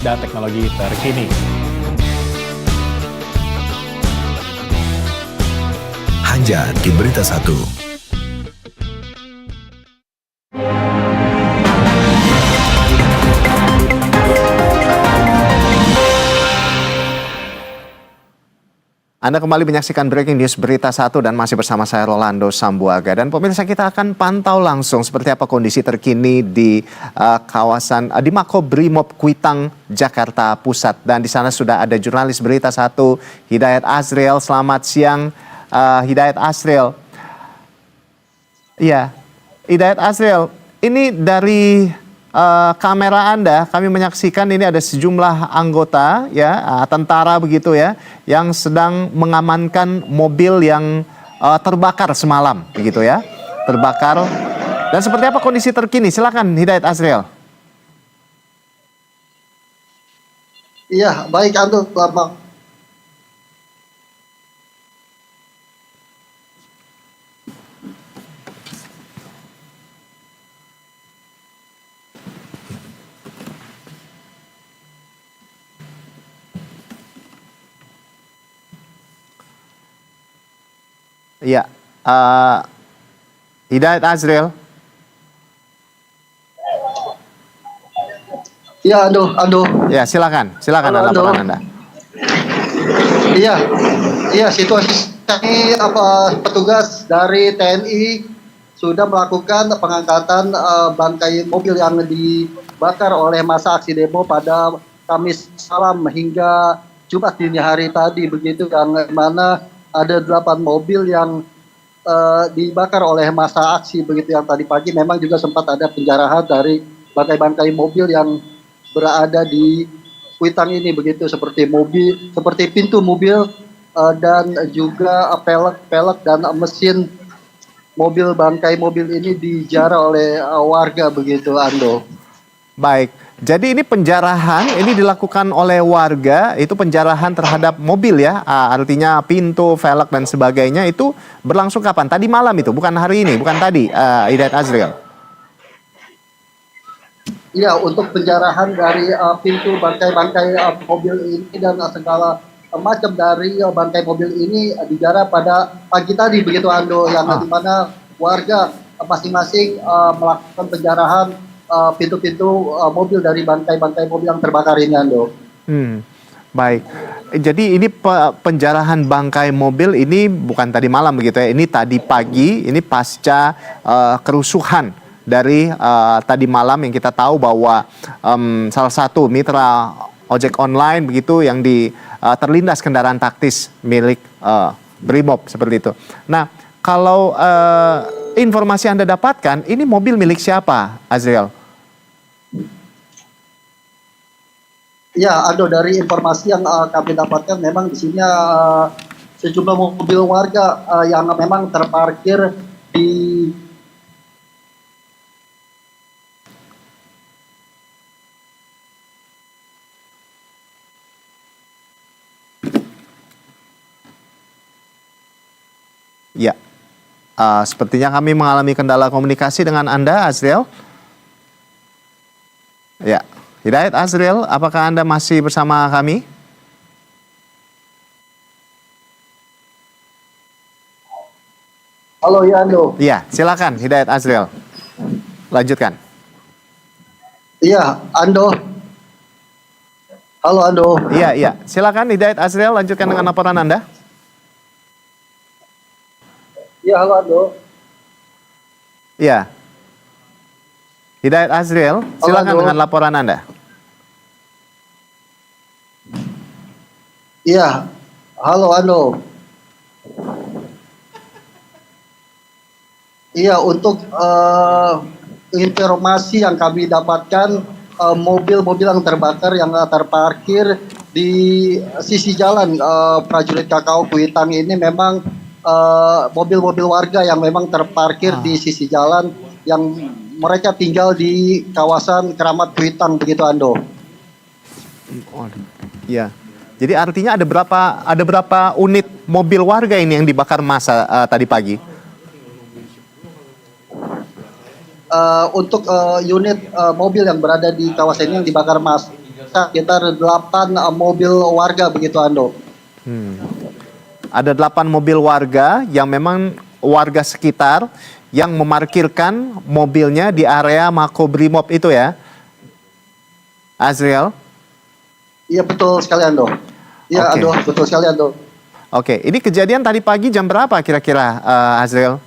dan teknologi terkini. Hanya di Berita Satu. Anda kembali menyaksikan Breaking News Berita Satu dan masih bersama saya Rolando Sambuaga. Dan pemirsa, kita akan pantau langsung seperti apa kondisi terkini di kawasan di Makobrimob Kuitang, Jakarta Pusat. Dan di sana sudah ada jurnalis Berita Satu, Hidayat Azriel. Selamat siang, Hidayat Azriel. Iya, Hidayat Azriel, ini dari kamera Anda, kami menyaksikan ini ada sejumlah anggota ya, tentara begitu ya, yang sedang mengamankan mobil yang terbakar semalam begitu ya. Terbakar. Dan seperti apa kondisi terkini? Silakan Hidayat Azriel. Iya, baik Ando, selamat. Iya, Hidayat Azriel. Iya, Ando. Ya, silakan Halo, laporan Ando. Anda. Iya, situasi ini petugas dari TNI sudah melakukan pengangkatan bangkai mobil yang dibakar oleh massa aksi demo pada Kamis malam hingga Jumat dini hari tadi begitu, yang mana ada 8 mobil yang dibakar oleh massa aksi begitu, yang tadi pagi memang juga sempat ada penjarahan dari bangkai-bangkai mobil yang berada di Kuitang ini begitu, seperti pintu mobil dan juga pelek dan mesin mobil, bangkai mobil ini dijarah oleh warga begitu, Ando. Baik, jadi ini penjarahan ini dilakukan oleh warga, itu penjarahan terhadap mobil ya, artinya pintu, velg dan sebagainya itu berlangsung kapan? Tadi malam itu, bukan hari ini, bukan tadi, Hidayat Azriel? Iya, untuk penjarahan dari pintu, bangkai-bangkai mobil ini dan segala macam dari bangkai mobil ini dijarah pada pagi tadi begitu, Ando, yang dimana warga masing-masing melakukan penjarahan pintu-pintu mobil dari bangkai-bangkai mobil yang terbakar ini, Ando. Baik, jadi ini penjarahan bangkai mobil ini bukan tadi malam begitu ya, ini tadi pagi, ini pasca kerusuhan dari tadi malam yang kita tahu bahwa salah satu mitra ojek online begitu yang terlindas kendaraan taktis milik Brimob seperti itu. Nah, kalau informasi Anda dapatkan, ini mobil milik siapa, Azriel? Ya, Ando, dari informasi yang kami dapatkan memang di sini sejumlah mobil warga yang memang terparkir di Ya, sepertinya kami mengalami kendala komunikasi dengan Anda, Azriel. Ya, Hidayat Azriel, apakah Anda masih bersama kami? Halo, ya, Ando. Iya, silakan Hidayat Azriel. Lanjutkan. Iya, Ando. Halo, Ando. Iya, silakan Hidayat Azriel, lanjutkan dengan laporan Anda. Iya, halo, Ando. Iya. Hidayat Azriel, silakan Ando. dengan laporan Anda. Iya, halo, Ando. Iya, untuk informasi yang kami dapatkan, mobil-mobil yang terbakar yang terparkir di sisi jalan Prajurit Kakao Kuitang ini memang mobil-mobil warga yang memang terparkir di sisi jalan yang mereka tinggal di kawasan Keramat Kuitang begitu, Ando. Iya. Jadi artinya ada berapa unit mobil warga ini yang dibakar massa tadi pagi? Untuk unit mobil yang berada di kawasan ini yang dibakar sekitar 8 mobil warga begitu Ando. Ada 8 mobil warga yang memang warga sekitar yang memarkirkan mobilnya di area Makobrimob itu ya, Azriel? Iya betul sekali Ando. Iya Oke. Ando, betul sekali Ando. Oke, ini kejadian tadi pagi jam berapa kira-kira, Azriel?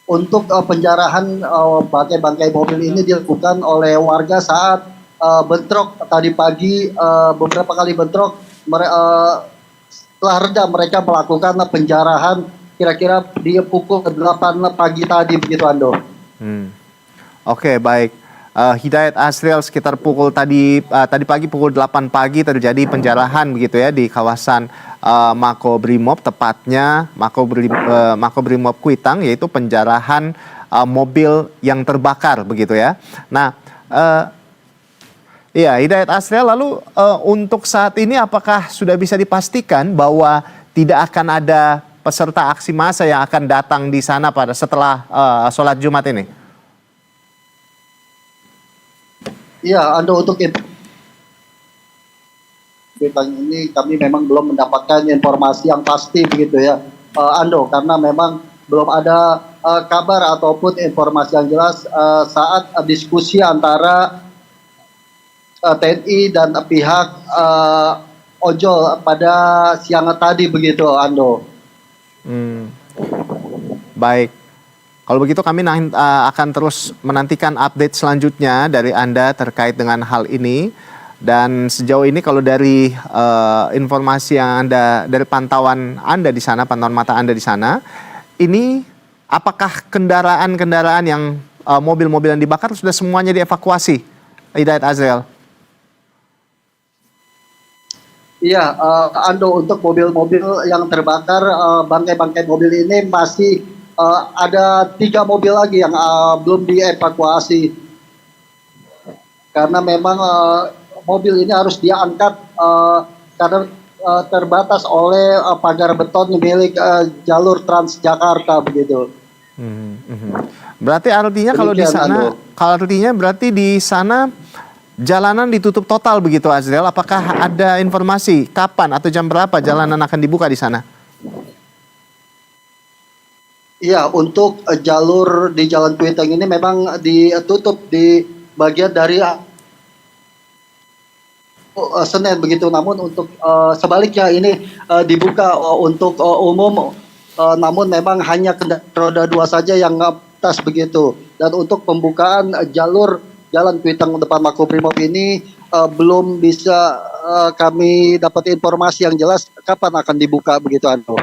Untuk penjarahan bangkai-bangkai mobil ini dilakukan oleh warga saat bentrok tadi pagi, beberapa kali bentrok. Setelah reda mereka melakukan penjarahan kira-kira di pukul 8 pagi tadi begitu Ando. Oke, baik. Hidayat Azriel, sekitar pukul tadi pagi pukul 8 pagi terjadi penjarahan begitu ya di kawasan Makobrimob, tepatnya Makobrimob Kuitang, yaitu penjarahan mobil yang terbakar begitu ya. Nah, iya, Hidayat Azriel, lalu untuk saat ini apakah sudah bisa dipastikan bahwa tidak akan ada peserta aksi massa yang akan datang di sana setelah sholat Jumat ini? Iya, Ando, untuk ini kami memang belum mendapatkan informasi yang pasti begitu ya, Ando, karena memang belum ada kabar ataupun informasi yang jelas saat diskusi antara TNI dan pihak ojol pada siang tadi begitu, Ando. Baik. Kalau begitu kami akan terus menantikan update selanjutnya dari Anda terkait dengan hal ini. Dan sejauh ini kalau dari informasi yang dari pantauan Anda di sana, pantauan mata Anda di sana, ini apakah kendaraan-kendaraan yang mobil-mobil yang dibakar sudah semuanya dievakuasi, Hidayat Azriel? Iya, Ando, untuk mobil-mobil yang terbakar, bangkai-bangkai mobil ini masih ada 3 mobil lagi yang belum dievakuasi. Karena memang mobil ini harus diangkat karena terbatas oleh pagar beton milik jalur Transjakarta begitu. Berarti artinya kalau di sana, berarti di sana jalanan ditutup total begitu, Azriel. Apakah ada informasi kapan atau jam berapa jalanan akan dibuka di sana? Iya, untuk jalur di Jalan Kuitang ini memang ditutup di bagian dari Senen begitu. Namun untuk sebaliknya ini dibuka untuk umum. Namun memang hanya kendaraan roda 2 saja yang melintas begitu. Dan untuk pembukaan jalur Jalan Kuitang depan Makobrimob ini belum bisa kami dapat informasi yang jelas kapan akan dibuka begitu, Ando.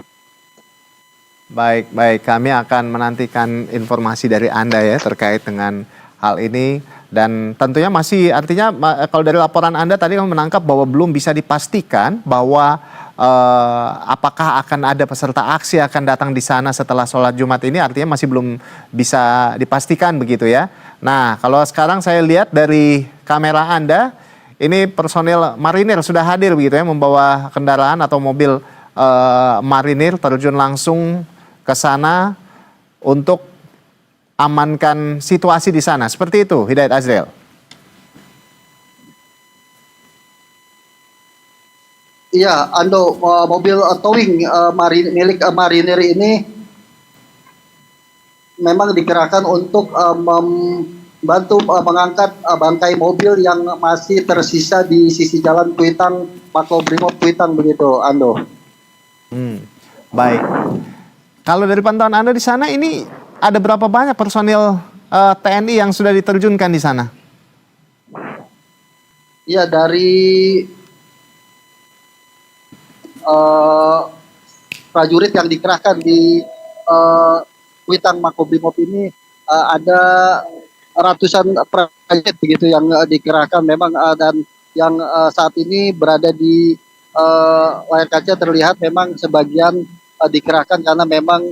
Baik, baik. Kami akan menantikan informasi dari Anda ya terkait dengan hal ini. Dan tentunya masih, artinya kalau dari laporan Anda tadi kami menangkap bahwa belum bisa dipastikan bahwa apakah akan ada peserta aksi yang akan datang di sana setelah sholat Jumat ini, artinya masih belum bisa dipastikan begitu ya. Nah, kalau sekarang saya lihat dari kamera Anda, ini personil marinir sudah hadir begitu ya, membawa kendaraan atau mobil marinir terjun langsung ke sana untuk amankan situasi di sana. Seperti itu, Hidayat Azriel. Iya, Ando, mobil towing milik marinir ini memang dikerahkan untuk membantu mengangkat bangkai mobil yang masih tersisa di sisi jalan Kuitang, Makobrimob Kuitang begitu, Ando. Baik. Kalau dari pantauan Anda di sana ini ada berapa banyak personil TNI yang sudah diterjunkan di sana? Iya, dari prajurit yang dikerahkan di Kuitang Makobrimob ini ada ratusan prajurit begitu yang dikerahkan memang dan yang saat ini berada di layar kaca terlihat memang sebagian dikerahkan karena memang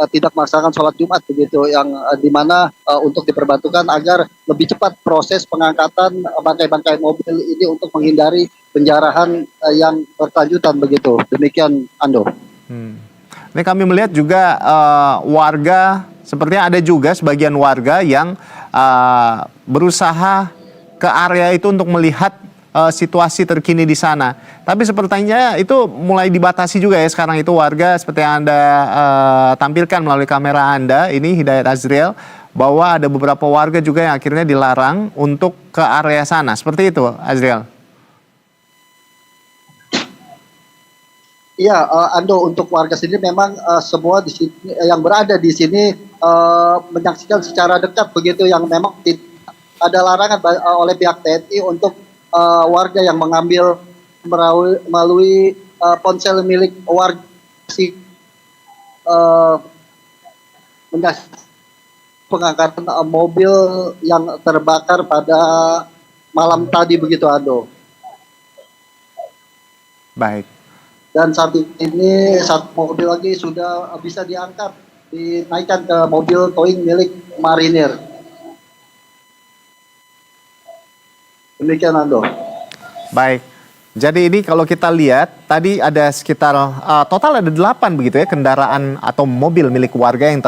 tidak melaksanakan sholat Jumat begitu, yang dimana untuk diperbantukan agar lebih cepat proses pengangkatan bangkai-bangkai mobil ini untuk menghindari penjarahan yang berkelanjutan begitu. Demikian, Ando. Ini kami melihat juga warga, sepertinya ada juga sebagian warga yang berusaha ke area itu untuk melihat situasi terkini di sana. Tapi sepertinya itu mulai dibatasi juga ya sekarang itu warga seperti yang Anda tampilkan melalui kamera Anda, ini Hidayat Azriel, bahwa ada beberapa warga juga yang akhirnya dilarang untuk ke area sana. Seperti itu, Azriel. Iya, Ando, untuk warga sini memang semua di sini yang berada di sini menyaksikan secara dekat begitu, yang memang ada larangan oleh pihak TNI untuk warga yang mengambil melalui ponsel milik warga menyaksikan pengangkatan mobil yang terbakar pada malam tadi begitu, Ando. Baik. Dan saat ini satu mobil lagi sudah bisa diangkat, dinaikkan ke mobil towing milik marinir. Demikian, Ando. Baik. Jadi ini kalau kita lihat tadi ada sekitar total ada 8 begitu ya kendaraan atau mobil milik warga yang